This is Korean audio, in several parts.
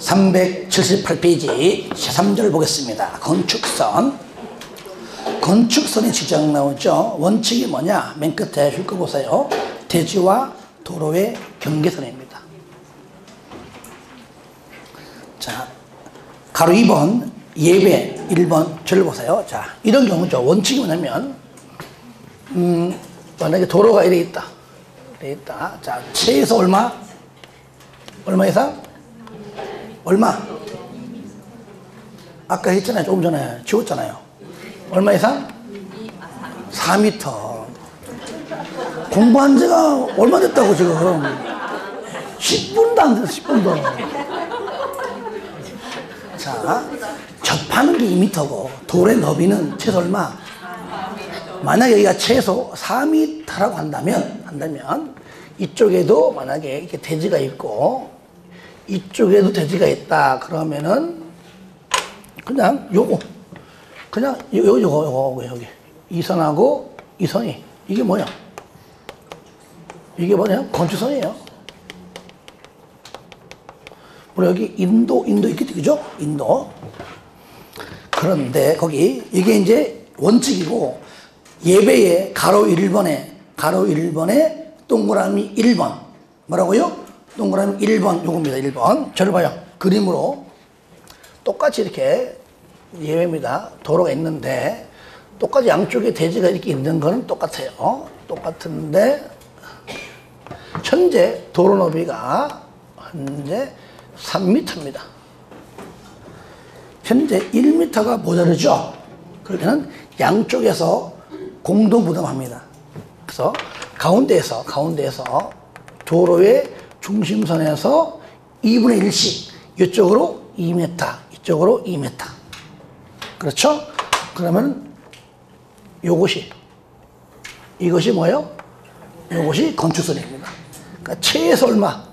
378페이지 3절 보겠습니다. 건축선. 건축선이 지정 나오죠. 원칙이 뭐냐? 맨 끝에 읽어보세요. 대지와 도로의 경계선입니다. 자, 가로 2번, 예배 1번 절 보세요. 자, 이런 경우죠. 원칙이 뭐냐면, 만약에 도로가 이래 있다. 이래 있다. 자, 최소 얼마? 얼마 이상? 얼마? 아까 했잖아요. 조금 전에 지웠잖아요. 얼마 이상? 4m. 공부한 지가 얼마 됐다고 지금. 10분도 안 됐어. 10분도. 자, 접하는 게 2m고 도로의 너비는 최소 얼마? 만약에 여기가 최소 4m라고 한다면 이쪽에도 만약에 이렇게 대지가 있고 이쪽에도 대지가 있다 그러면은 그냥 요거 그냥 요거 여기 이 선하고 이 선이 이게 뭐야? 이게 뭐냐? 건축선이에요. 우리 여기 인도 있겠지, 그죠? 인도. 그런데 거기 이게 이제 원칙이고 예배의 가로 1번에 동그라미 1번 뭐라고요? 동그라미 1번 요겁니다. 1번 저를 봐요. 그림으로 똑같이 이렇게 예배입니다. 도로가 있는데 똑같이 양쪽에 대지가 이렇게 있는 거는 똑같아요. 똑같은데 현재 도로 너비가 현재 3m입니다. 현재 1m가 모자르죠. 그러면 양쪽에서 공동 부담합니다. 그래서 가운데에서 도로의 중심선에서 2분의 1씩 이쪽으로 2m, 이쪽으로 2m. 그렇죠? 그러면 이것이 뭐예요? 이것이 건축선입니다. 그러니까 최소 얼마?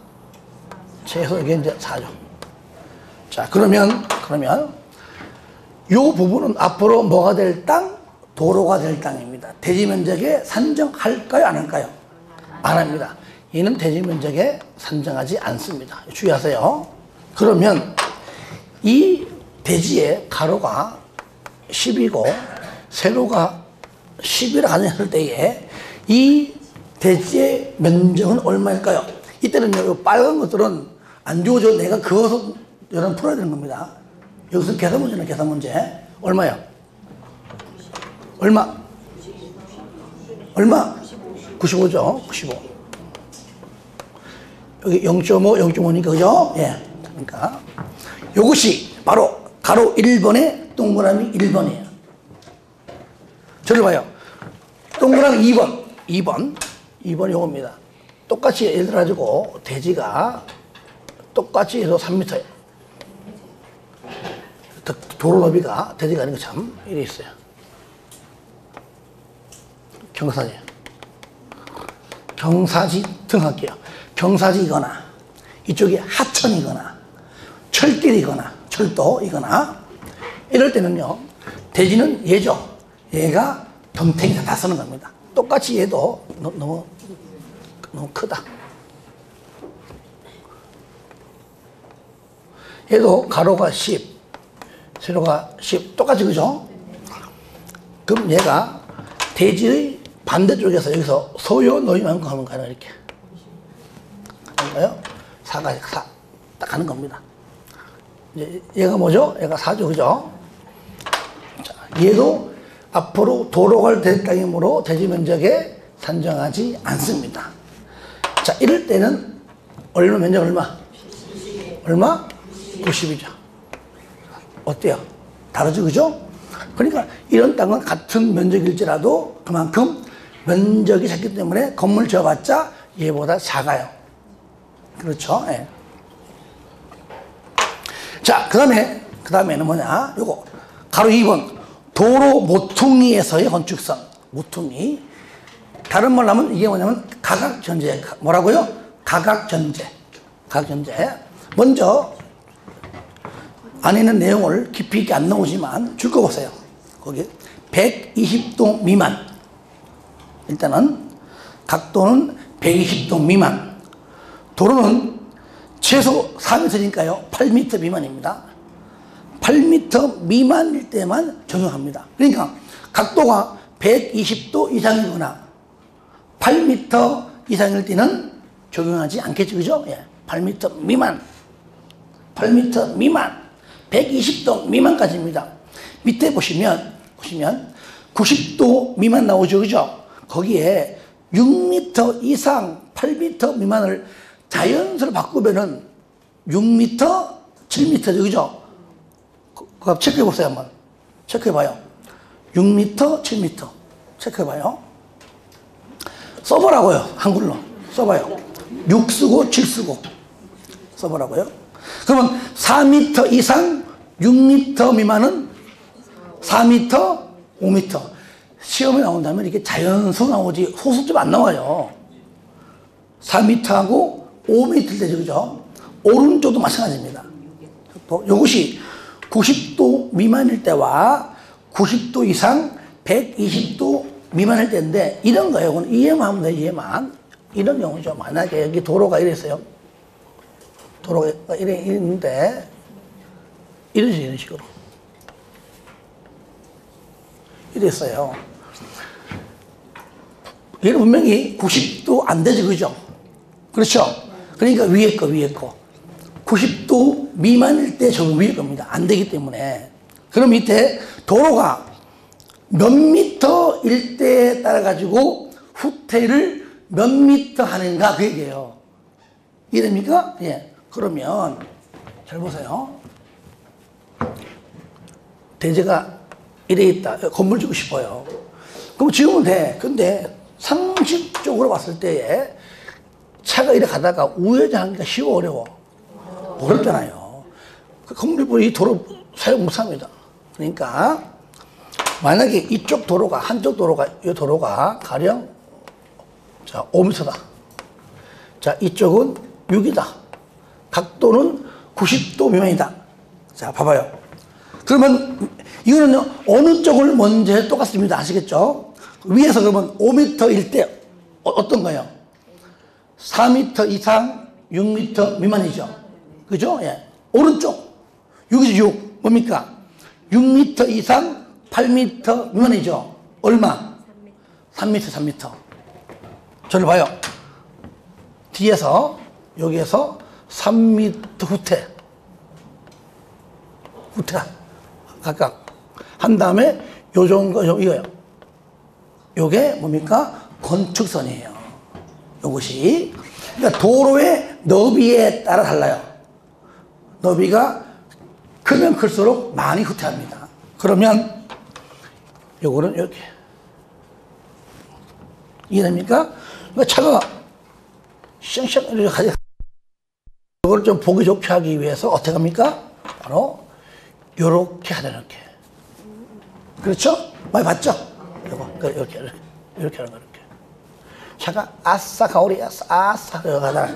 최소 이게 이제 4죠. 자, 그러면 이 부분은 앞으로 뭐가 될 땅? 도로가 될 땅입니다. 대지 면적에 산정할까요? 안 할까요? 안 합니다. 얘는 대지 면적에 산정하지 않습니다. 주의하세요. 그러면 이 대지의 가로가 10이고 세로가 10이라 가정했을 때에 이 대지의 면적은 얼마일까요? 이때는요, 빨간 것들은 안 주어져 내가 그것을 여러분 풀어야 되는 겁니다. 여기서 계산 문제는 계산 문제. 얼마야? 얼마? 95죠. 95. 여기 0.5, 0.5니까, 그죠? 예. 그러니까, 요것이 바로 가로 1번에 동그라미 1번이에요. 저를 봐요. 동그라미 2번 요겁니다. 똑같이 예를 들어가지고, 대지가 똑같이 해서 3m예요. 도로 너비가 대지가 아닌 거 참, 이래 있어요. 경사지예요. 경사지 등 할게요. 경사지이거나 이쪽이 하천이거나 철길이거나 철도이거나 이럴 때는요 대지는 얘죠. 얘가 덤탱이 다 쓰는 겁니다. 똑같이 얘도 너무 크다. 얘도 가로가 10 세로가 10 똑같이 그죠? 그럼 얘가 대지의 반대쪽에서 여기서 소요 너희만큼 하는 거예요. 이렇게 할까요? 4가 4 딱 하는 겁니다. 이제 얘가 뭐죠? 얘가 4죠, 그죠? 자, 얘도 앞으로 도로가 될 땅이므로 대지 면적에 산정하지 않습니다. 자, 이럴 때는 면적 얼마? 90이죠. 어때요? 다르죠, 그죠? 그러니까 이런 땅은 같은 면적일지라도 그만큼 면적이 작기 때문에 건물 지어봤자 얘보다 작아요. 그렇죠? 예. 자, 그 다음에는 뭐냐? 요거 가로 2번 도로 모퉁이에서의 건축선. 모퉁이. 다른 말로 하면 이게 뭐냐면 가각전제. 뭐라고요? 가각전제. 먼저 안에 있는 내용을 깊이 있게 안 나오지만 줄 거 보세요. 거기 120도 미만. 일단은 각도는 120도 미만. 도로는 최소 4m니까요. 8m 미만입니다. 8m 미만일 때만 적용합니다. 그러니까 각도가 120도 이상이거나 8m 이상일 때는 적용하지 않겠죠. 그죠? 예. 8m 미만. 8m 미만. 120도 미만까지입니다. 밑에 보시면 90도 미만 나오죠. 그죠? 거기에 6m 이상 8m 미만을 자연수로 바꾸면은 6m, 7m죠. 그죠? 그거 체크해 보세요. 한번. 체크해 봐요. 6m, 7m. 체크해 봐요. 써보라고요. 한글로. 써봐요. 6 쓰고 7 쓰고. 써보라고요. 그러면 4m 이상 6m 미만은 4m, 5m. 시험에 나온다면 이게 자연수 나오지 소수 좀 안 나와요. 4m하고 5m 되죠. 그죠? 오른쪽도 마찬가지입니다. 또 이것이 90도 미만일 때와 90도 이상 120도 미만일 때인데 이런 거예요. 이건 이해만 하면 돼요. 이해만. 이런 경우죠. 만약에 여기 도로가 이랬어요. 도로가 이랬는데 이런 식으로 이랬어요. 얘는 분명히 90도 안 되죠. 그죠? 그렇죠? 그러니까 위에 거. 90도 미만일 때 저 위에 겁니다. 안 되기 때문에. 그럼 밑에 도로가 몇 미터일 때에 따라 가지고 후퇴를 몇 미터 하는가 그 얘기예요. 이해됩니까? 예. 그러면 잘 보세요. 대제가 이래 있다. 건물 짓고 싶어요. 그럼 지으면 돼. 근데 상식적으로 봤을 때에 차가 이래 가다가 우회전하기가 쉬워 어려워? 어렵잖아요. 그 건물이 이 도로 사용 못합니다. 그러니까 만약에 이쪽 도로가 한쪽 도로가 이 도로가 가령 자 5m다. 자 이쪽은 6이다. 각도는 90도 미만이다. 자 봐봐요. 그러면 이거는요 어느 쪽을 먼저 해도 똑같습니다. 아시겠죠? 위에서 그러면 5m일 때 어떤가요? 4m 이상 6m 미만이죠. 그죠? 예. 오른쪽. 6이죠, 6. 뭡니까? 6m 이상 8m 미만이죠. 얼마? 3m, 3m. 저를 봐요. 뒤에서, 여기에서 3m 후퇴. 각각. 한 다음에 요 정도, 이거요. 요게 뭡니까? 건축선이에요. 요것이. 그러니까 도로의 너비에 따라 달라요. 너비가 크면 클수록 많이 후퇴합니다. 그러면 요거는 이렇게. 이해됩니까? 그러니까 차가 쌩쌩 이렇게 가지. 이걸 좀 보기 좋게 하기 위해서 어떻게 합니까? 바로 요렇게 하자, 이렇게. 그렇죠? 많이 봤죠? 요거, 이렇게 하는 거, 이렇게. 차가 아싸 가오리 아싸 가다가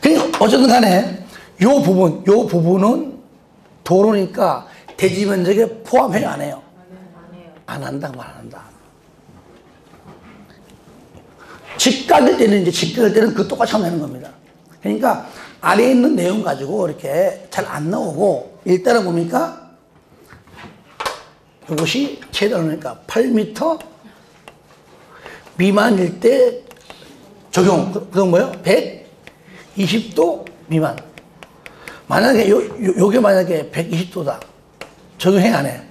그러니까 어쨌든 간에 요 부분은 도로니까 대지 면적에 포함해요 안 해요? 안 한다 말 안 한다. 직각일 때는 그 똑같이 하면 되는 겁니다. 그러니까 아래에 있는 내용 가지고 이렇게 잘 안 나오고 일단은 뭡니까? 이것이 최대로니까 8m 미만일 때 적용. 그건 뭐예요? 120도 미만. 만약에 요게 만약에 120도다. 적용해 안 해?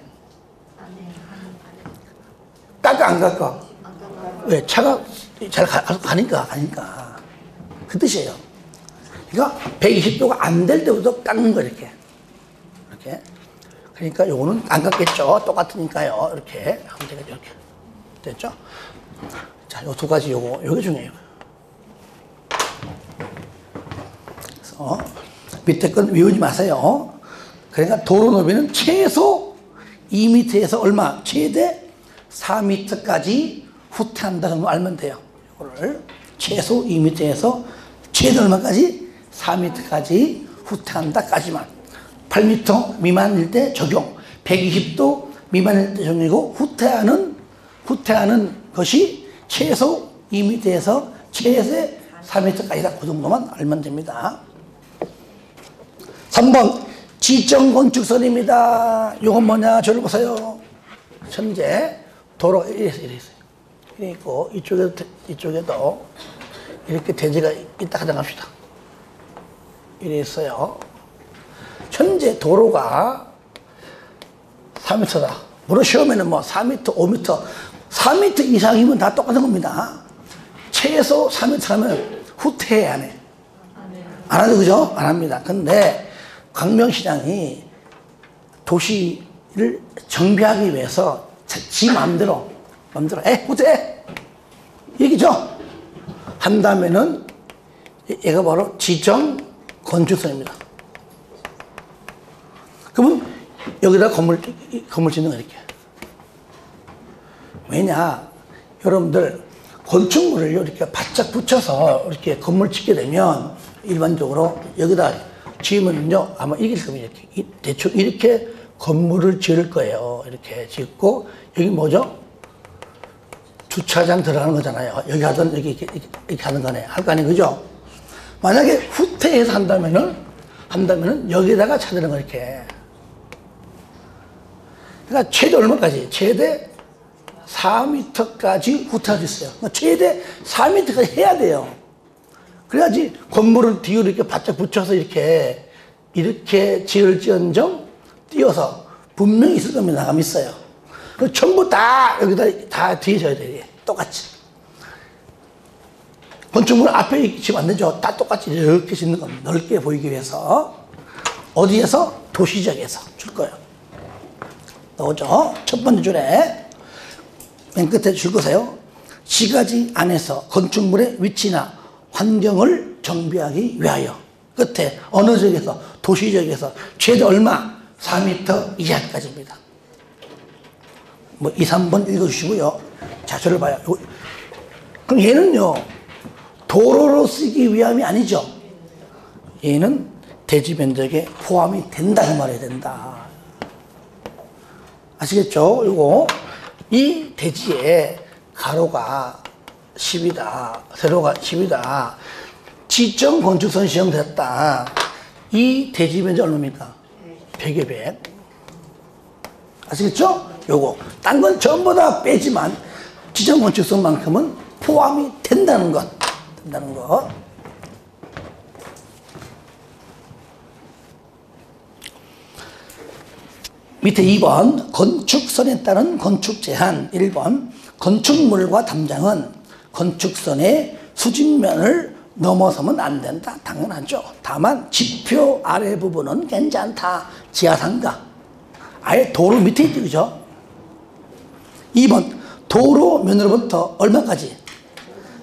깎아 안 깎아? 왜? 차가 잘 가니까. 그 뜻이에요. 그러니까 120도가 안 될 때부터 깎는 거 이렇게. 그러니까 요거는 안 깎겠죠. 똑같으니까요. 이렇게 하면 되겠죠. 이렇게. 됐죠? 자, 요 두 가지 요게 중요해요. 그래서 밑에 건 외우지 마세요. 그러니까 도로 너비는 최소 2m에서 얼마? 최대 4m까지 후퇴한다는 걸 알면 돼요. 이거를 최소 2m에서 최대 얼마까지? 4m까지 후퇴한다까지만. 8m 미만일 때 적용. 120도 미만일 때 적용이고 후퇴하는 것이 최소 2m에서 최대 4m까지다. 그 정도만 알면 됩니다. 3번 지정건축선입니다. 이건 뭐냐? 저를 보세요. 현재 도로가 이래 있어요. 이래 있고 이쪽에도 이렇게 대지가 있다 가정합시다. 이래 있어요. 현재 도로가 4m다. 물론 시험에는 뭐 4m, 5m, 4m 이상이면 다 똑같은 겁니다. 최소 4m라면 후퇴해야 안 해. 안 하죠, 그죠? 안 합니다. 근데 광명시장이 도시를 정비하기 위해서 지 마음대로 후퇴해! 얘기죠? 한다면은 얘가 바로 지정 건축선입니다. 그러면 여기다 건물 짓는 거 이렇게. 왜냐? 여러분들 건축물을 이렇게 바짝 붙여서 이렇게 건물 짓게 되면 일반적으로 여기다 지으면요 아마 이길 겁니다. 이렇게 대충 이렇게 건물을 지을 거예요. 이렇게 짓고 여기 뭐죠? 주차장 들어가는 거잖아요. 여기 하든 여기 이렇게 하는 거네. 할 거 아니에요, 그죠? 만약에 후퇴해서 한다면은 여기다가 찾는 거 이렇게. 그러니까 최대 얼마까지? 최대 4m까지 후퇴할 수 있어요. 그러니까 최대 4m까지 해야 돼요. 그래야지 건물을 뒤로 이렇게 바짝 붙여서 이렇게 지을지언정 띄어서 분명히 있을 겁니다. 나감 있어요. 그 전부 다 여기다 다 뒤에 져야 돼요. 똑같이. 건축물 앞에 지면 안 되죠. 다 똑같이 이렇게 짓는 겁니다. 넓게 보이기 위해서. 어디에서? 도시지역에서 줄 거예요. 나오죠? 첫 번째 줄에 맨 끝에 줄 거세요. 시가지 안에서 건축물의 위치나 환경을 정비하기 위하여. 끝에 어느 지역에서? 도시지역에서 최대 얼마? 4m 이하까지입니다. 뭐 2, 3번 읽어주시고요. 자, 저를 봐요. 그럼 얘는요 도로로 쓰기 위함이 아니죠. 얘는 대지 면적에 포함이 된다 그 말해야 된다. 아시겠죠? 이거 이 대지에 가로가 10이다, 세로가 10이다, 지정 건축선 시행됐다. 이 대지 면적 얼마입니까? 100에 100. 아시겠죠? 요거 딴 건 전부 다 빼지만 지정 건축선만큼은 포함이 된다는 것. 밑에 2번 건축선에 따른 건축 제한. 1번 건축물과 담장은 건축선의 수직면을 넘어서면 안 된다. 당연하죠. 다만 지표 아래 부분은 괜찮다. 지하상가. 아예 도로 밑에 있죠, 그죠? 2번 도로면으로부터 얼마까지?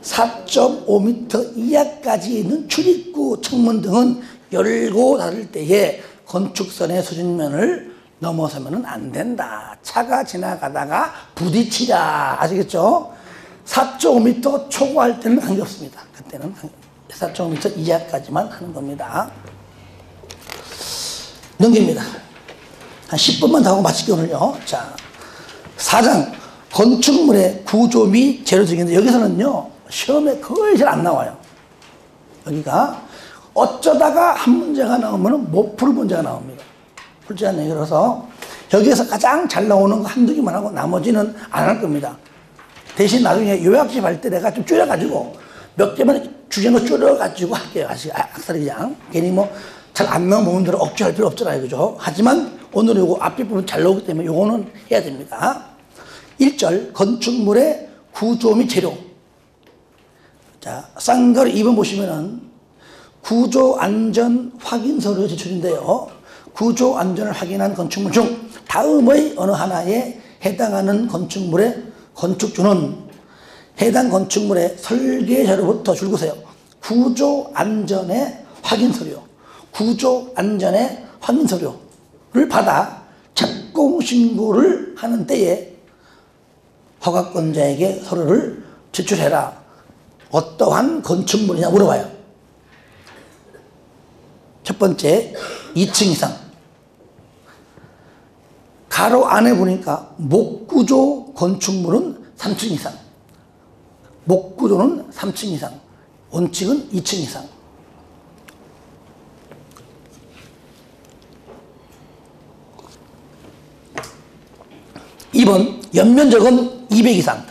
4.5m 이하까지 있는 출입구, 창문 등은 열고 닫을 때에 건축선의 수직면을 넘어서면 안 된다. 차가 지나가다가 부딪히자. 아시겠죠? 4.5m 초과할 때는 관계없습니다. 그때는 4.5m 이하까지만 하는 겁니다. 넘깁니다. 한 10분만 더 하고 마칠게요, 오늘요. 자, 4장 건축물의 구조 및 재료 중인데 여기서는요 시험에 거의 잘 안 나와요. 여기가 어쩌다가 한 문제가 나오면 못 풀 문제가 나옵니다. 풀지 않네요. 그래서 여기에서 가장 잘 나오는 거 한두 개만 하고 나머지는 안 할 겁니다. 대신 나중에 요약집 할 때 내가 좀 줄여가지고 몇 개만 주제는 줄여가지고 할게요. 악사리 그냥 괜히 뭐 잘 안 나온 부분들은 억지할 필요 없잖아요, 그죠? 하지만 오늘 요거 앞에 부분 잘 나오기 때문에 요거는 해야 됩니다. 1절 건축물의 구조 및 재료. 자, 쌍걸 2번 보시면은 구조 안전 확인서를 제출인데요. 구조 안전을 확인한 건축물 중 다음의 어느 하나에 해당하는 건축물의 건축주는 해당 건축물의 설계자로부터 줄거세요. 구조 안전의 확인 서류, 구조 안전의 확인 서류를 받아 착공 신고를 하는 때에 허가권자에게 서류를 제출해라. 어떠한 건축물이냐 물어봐요. 첫 번째 2층 이상. 가로 안에 보니까 목구조 건축물은 3층 이상. 목구조는 3층 이상. 원칙은 2층 이상. 2번 연면적은 200 이상,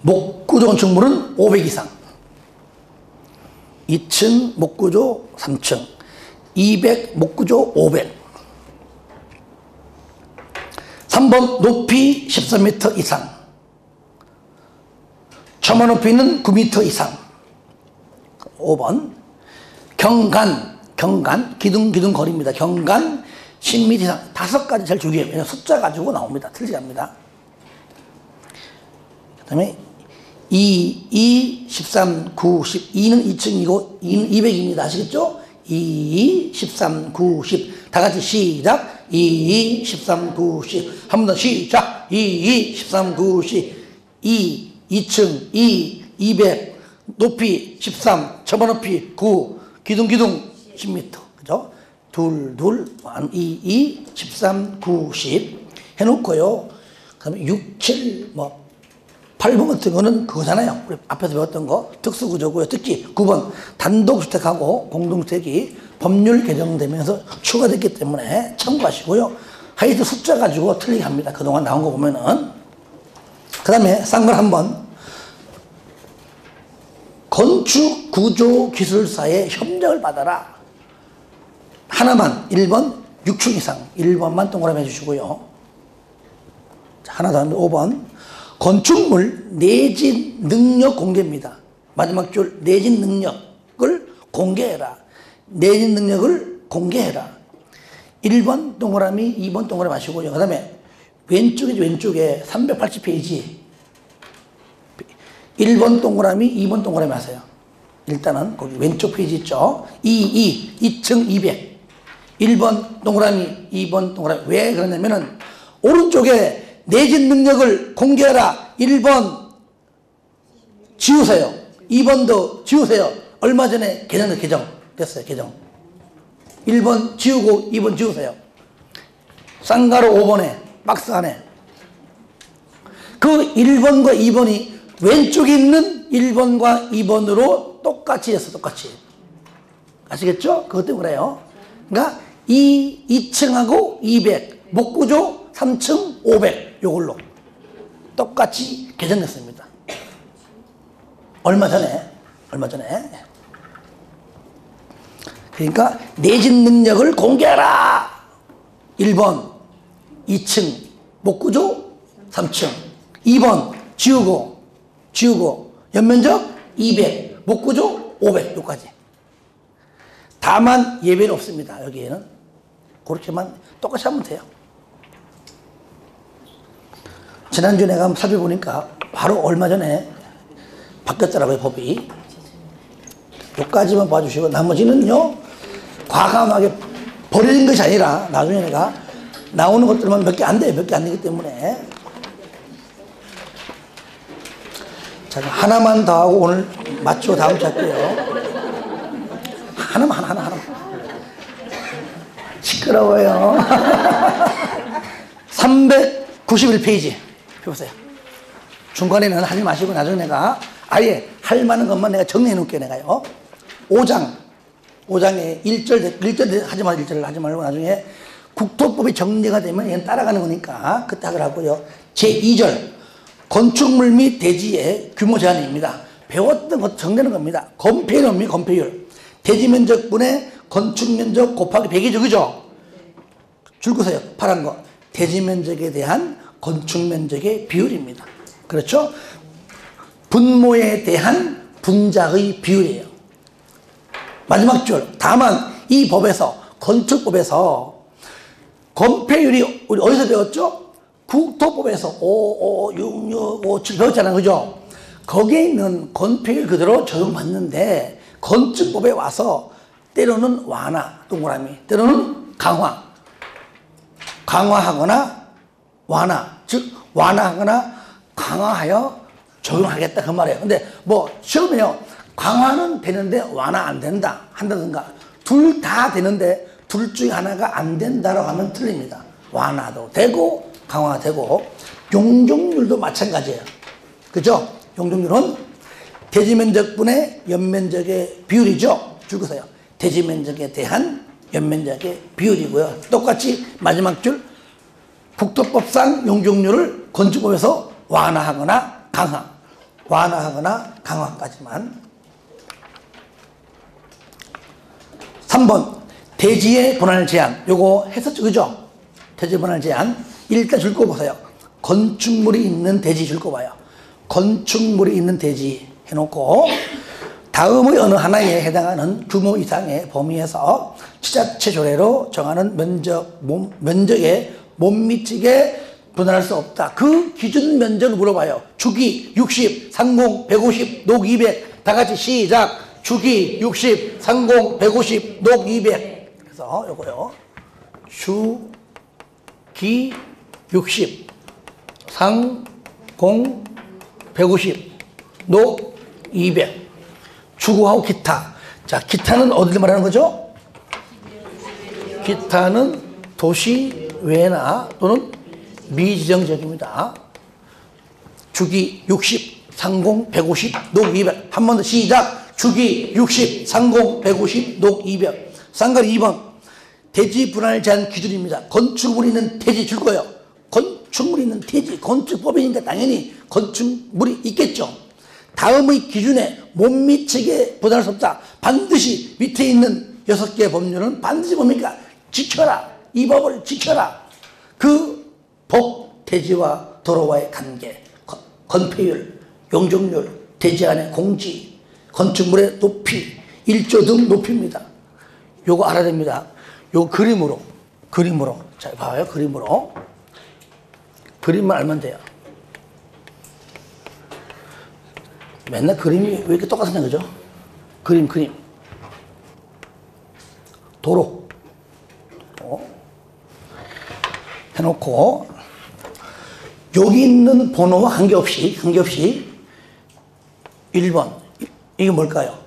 목구조 건축물은 500 이상. 2층 목구조 3층, 200 목구조 500. 3번 높이 13m 이상, 처마 높이는 9m 이상. 5번 경간 기둥 거리입니다. 경간 10m 이상. 5가지 제일 중요해요. 그냥 숫자 가지고 나옵니다. 틀리지 않습니다. 그 다음에 2, 13, 9, 10. 2는 2층이고 2는 200입니다. 아시겠죠? 2, 13, 9, 10. 다 같이 시작. 2, 13, 9, 10. 한 번 더 시작. 2, 13, 9, 10. 2층 200. 높이 13. 처마 높이 9. 기둥 10m. 그죠? 둘, 2, 13, 9, 10. 해놓고요. 그 다음에 6, 7, 8번 같은 거는 그거잖아요. 우리 앞에서 배웠던 거. 특수구조고요. 특히 9번 단독주택하고 공동주택이 법률 개정되면서 추가됐기 때문에 참고하시고요. 하여튼 숫자 가지고 틀리게 합니다. 그동안 나온 거 보면은. 그 다음에 싼 걸 한번. 건축구조기술사의 협력을 받아라. 하나만 1번 6층 이상 1번만 동그라미 해주시고요. 자, 하나 더 5번 건축물 내진 능력 공개입니다. 마지막 줄 내진 능력을 공개해라. 내진 능력을 공개해라. 1번 동그라미 2번 동그라미 하시고요. 그 다음에 왼쪽에 380페이지 1번 동그라미 2번 동그라미 하세요. 일단은 거기 왼쪽 페이지 있죠. 2층 200 1번 동그라미 2번 동그라미. 왜 그러냐면은 오른쪽에 내진 능력을 공개하라. 1번 지우세요. 2번도 지우세요. 얼마 전에 개정됐어요. 개정. 1번 지우고 2번 지우세요. 쌍가루 5번에 박스 안에 그 1번과 2번이 왼쪽에 있는 1번과 2번으로 똑같이 했어. 똑같이. 아시겠죠? 그것 때문에 그래요. 그러니까 2층하고 200 목구조 3층 500 요걸로 똑같이 개정됐습니다. 얼마 전에 그러니까 내진 능력을 공개하라. 1번 2층 목구조 3층 2번 지우고 연면적 200 목구조 500 요까지. 다만 예외는 없습니다. 여기에는 그렇게만 똑같이 하면 돼요. 지난주에 내가 살펴보니까 바로 얼마 전에 바뀌었더라고요. 법이. 여기까지만 봐주시고 나머지는요 과감하게 버리는 것이 아니라 나중에 내가 나오는 것들만 몇 개 안 돼요. 몇 개 안 되기 때문에. 자, 하나만 더 하고 오늘 맞추고 다음 주 할게요. 하나만. 시끄러워요. 391페이지 펴보세요. 중간에는 하지 마시고 나중에 내가 아예 할 만한 것만 내가 정리해 놓을게요. 내가요. 5장에 1절 하지 말고 1절을 하지 말고 나중에 국토법이 정리가 되면 얘는 따라가는 거니까 그때 하라고요. 제2절 건축물 및 대지의 규모 제한입니다. 배웠던 것 정리하는 겁니다. 건폐율입니다. 건폐율. 대지 면적분의 건축 면적 곱하기 100이죠. 그죠? 줄 거세요. 파란 거. 대지 면적에 대한 건축 면적의 비율입니다. 그렇죠? 분모에 대한 분자의 비율이에요. 마지막 줄. 다만 이 법에서 건축법에서 건폐율이 우리 어디서 배웠죠? 국토법에서 5, 6, 6, 5, 7 배웠잖아요. 그죠? 거기에 있는 건폐율 그대로 적용받는데 건축법에 와서 때로는 완화, 동그라미, 때로는 강화하거나 완화, 즉 완화하거나 강화하여 적용하겠다 그 말이에요. 근데 뭐 시험에요. 강화는 되는데 완화 안 된다 한다든가 둘 다 되는데 둘 중에 하나가 안 된다라고 하면 틀립니다. 완화도 되고 강화되고 용적률도 마찬가지예요. 그죠? 용적률은 대지면적분의 연면적의 비율이죠. 줄거세요. 대지면적에 대한 연면적의 비율이고요. 똑같이 마지막 줄 국토법상 용적률을 건축법에서 완화하거나 강화까지만. 3번 대지의 분할 제한. 요거 했었죠, 그죠? 대지 분할 제한. 일단 줄 거 보세요. 건축물이 있는 대지 줄 거 봐요. 건축물이 있는 대지 해놓고 다음의 어느 하나에 해당하는 규모 이상의 범위에서 지자체 조례로 정하는 면적에 못 미치게 분할할 수 없다. 그 기준 면적을 물어봐요. 주기 60, 상공 150, 녹 200. 다 같이 시작. 주기 60, 상공 150, 녹 200. 그래서 요거요. 주기 60, 상공 150, 녹 200. 주거하고 기타. 자, 기타는 어디를 말하는 거죠? 기타는 도시 외나 또는 미지정 지역입니다. 주기 60, 상공 150, 녹 200. 한 번 더 시작. 주기 60, 상공 150, 녹 200. 쌍가리 2번. 대지 분할 제한 기준입니다. 건축물이 있는 대지 줄 거예요. 건축물이 있는 대지. 건축법이니까 당연히 건축물이 있겠죠. 다음의 기준에 못 미치게 분할할 수 없다. 반드시 밑에 있는 6개의 법률은 반드시 뭡니까? 지켜라. 이 법을 지켜라. 그 법, 대지와 도로와의 관계, 건폐율, 용적률, 대지 안의 공지, 건축물의 높이, 일조 등 높이입니다. 요거 알아야 됩니다. 요 그림으로. 자, 봐요. 그림으로. 그림만 알면 돼요. 맨날 그림이 왜 이렇게 똑같냐, 그죠? 그림. 도로. 해놓고, 여기 있는 번호와 관계없이 1번. 이게 뭘까요?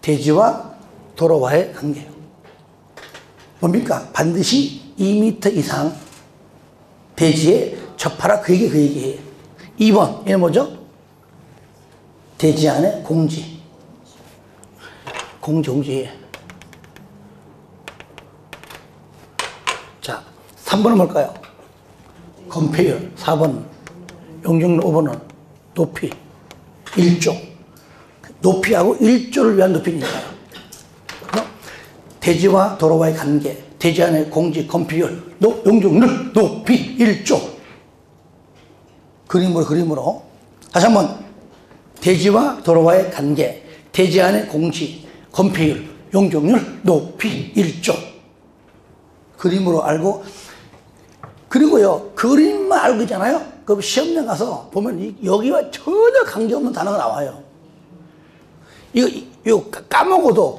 대지와 도로와의 관계예요. 뭡니까? 반드시 2m 이상 대지에 접하라. 그 얘기예요. 2번. 얘는 뭐죠? 대지 안에 공지. 자, 3번은 뭘까요? 건폐율. 4번. 용적률. 5번은 높이. 1조. 높이하고 1조를 위한 높이니까요. 대지와 도로와의 관계, 대지 안의 공지, 건폐율, 용적률, 높이, 1조. 그림으로. 다시 한번. 대지와 도로와의 관계, 대지 안의 공지, 건폐율, 용적률, 높이, 1조. 그림으로 알고, 그리고요, 그림만 알고 있잖아요? 그럼 시험장 가서 보면 여기와 전혀 관계없는 단어가 나와요. 이거 까먹어도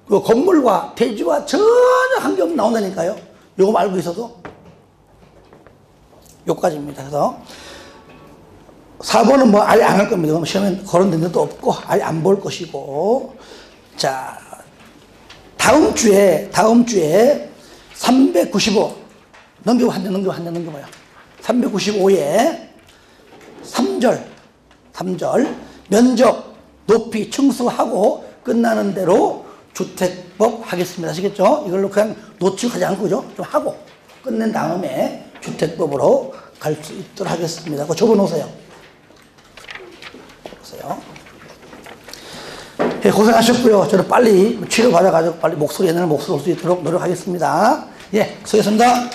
그 건물과 대지와 전혀 관계없는 나온다니까요. 요거 알고 있어도. 요까지입니다. 그래서 4번은 뭐 아예 안 할 겁니다. 시험에 거론된 적도 없고 아예 안 볼 것이고. 자, 다음 주에 395 넘겨봐요. 395에 3절 면적 높이 층수하고 끝나는 대로 주택법 하겠습니다. 아시겠죠? 이걸로 그냥 놓치고 가지 않고, 그죠? 좀 하고 끝낸 다음에 주택법으로 갈 수 있도록 하겠습니다. 그거 적어놓으세요. 예, 고생하셨고요. 저는 빨리 치료받아가지고 빨리 옛날 목소리 올 수 있도록 노력하겠습니다. 예, 수고했습니다.